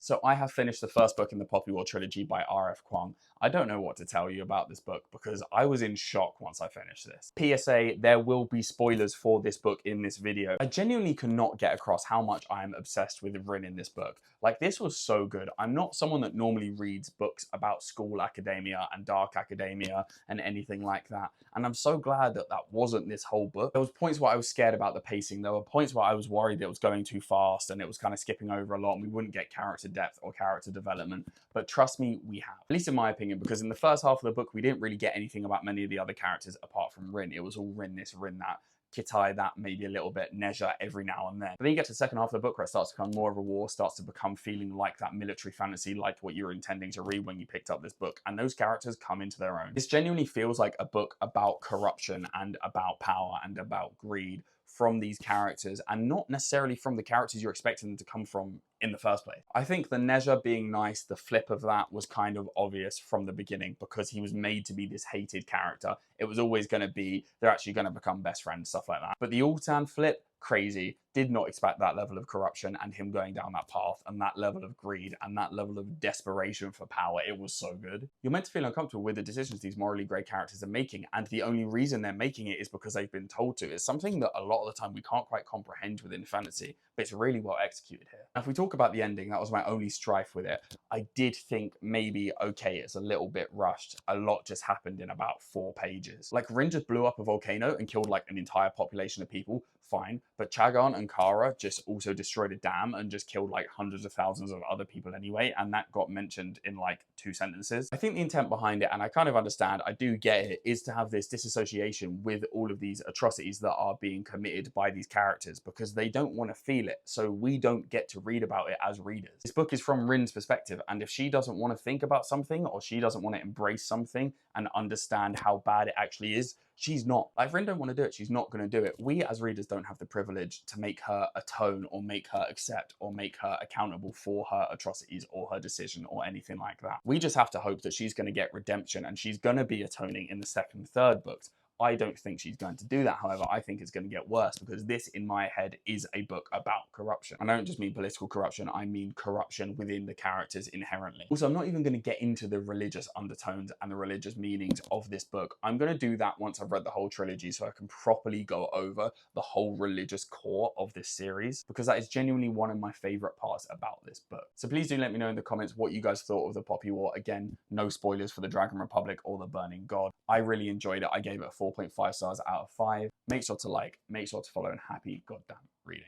So I have finished the first book in the Poppy War trilogy by RF Kuang. I don't know what to tell you about this book because I was in shock once I finished this. PSA, there will be spoilers for this book in this video. I genuinely cannot get across how much I am obsessed with Rin in this book. Like, this was so good. I'm not someone that normally reads books about school academia and dark academia and anything like that. And I'm so glad that that wasn't this whole book. There was points where I was scared about the pacing. There were points where I was worried that it was going too fast and it was kind of skipping over a lot and we wouldn't get character depth or character development. But trust me, we have. At least in my opinion, because in the first half of the book, we didn't really get anything about many of the other characters apart from Rin. It was all Rin this, Rin that. Kitai that, maybe a little bit, Neja every now and then. But then you get to the second half of the book where it starts to become more of a war, starts to become feeling like that military fantasy, like what you were intending to read when you picked up this book. And those characters come into their own. This genuinely feels like a book about corruption and about power and about greed from these characters, and not necessarily from the characters you're expecting them to come from in the first place. I think the Neja being nice, the flip of that was kind of obvious from the beginning because he was made to be this hated character. It was always going to be, they're actually going to become best friends, stuff like that. But the Alton flip, crazy. Did not expect that level of corruption and him going down that path and that level of greed and that level of desperation for power. It was so good. You're meant to feel uncomfortable with the decisions these morally grey characters are making, and the only reason they're making it is because they've been told to. It's something that a lot of the time we can't quite comprehend within fantasy, but it's really well executed here. Now, if we talk about the ending, that was my only strife with it. I did think maybe, okay, it's a little bit rushed. A lot just happened in about 4 pages. Like, Rin just blew up a volcano and killed like an entire population of people, fine. But Chagon and Kara just also destroyed a dam and just killed like hundreds of thousands of other people anyway, and that got mentioned in like 2 sentences. I think the intent behind it, and I kind of understand, I do get it, is to have this disassociation with all of these atrocities that are being committed by these characters because they don't want to feel it, so we don't get to read about it as readers. This book is from Rin's perspective, and if she doesn't want to think about something or she doesn't want to embrace something and understand how bad it actually is, she's not. Like, if Rin don't want to do it, she's not going to do it. We as readers don't have the privilege to make her atone or make her accept or make her accountable for her atrocities or her decision or anything like that. We just have to hope that she's going to get redemption and she's going to be atoning in the second and third books. I don't think she's going to do that. However, I think it's going to get worse because this, in my head, is a book about corruption. And I don't just mean political corruption, I mean corruption within the characters inherently. Also, I'm not even going to get into the religious undertones and the religious meanings of this book. I'm going to do that once I've read the whole trilogy so I can properly go over the whole religious core of this series, because that is genuinely one of my favorite parts about this book. So please do let me know in the comments what you guys thought of the Poppy War. Again, no spoilers for the Dragon Republic or the Burning God. I really enjoyed it. I gave it a 4.5 stars out of 5. Make sure to like, make sure to follow, and happy goddamn reading.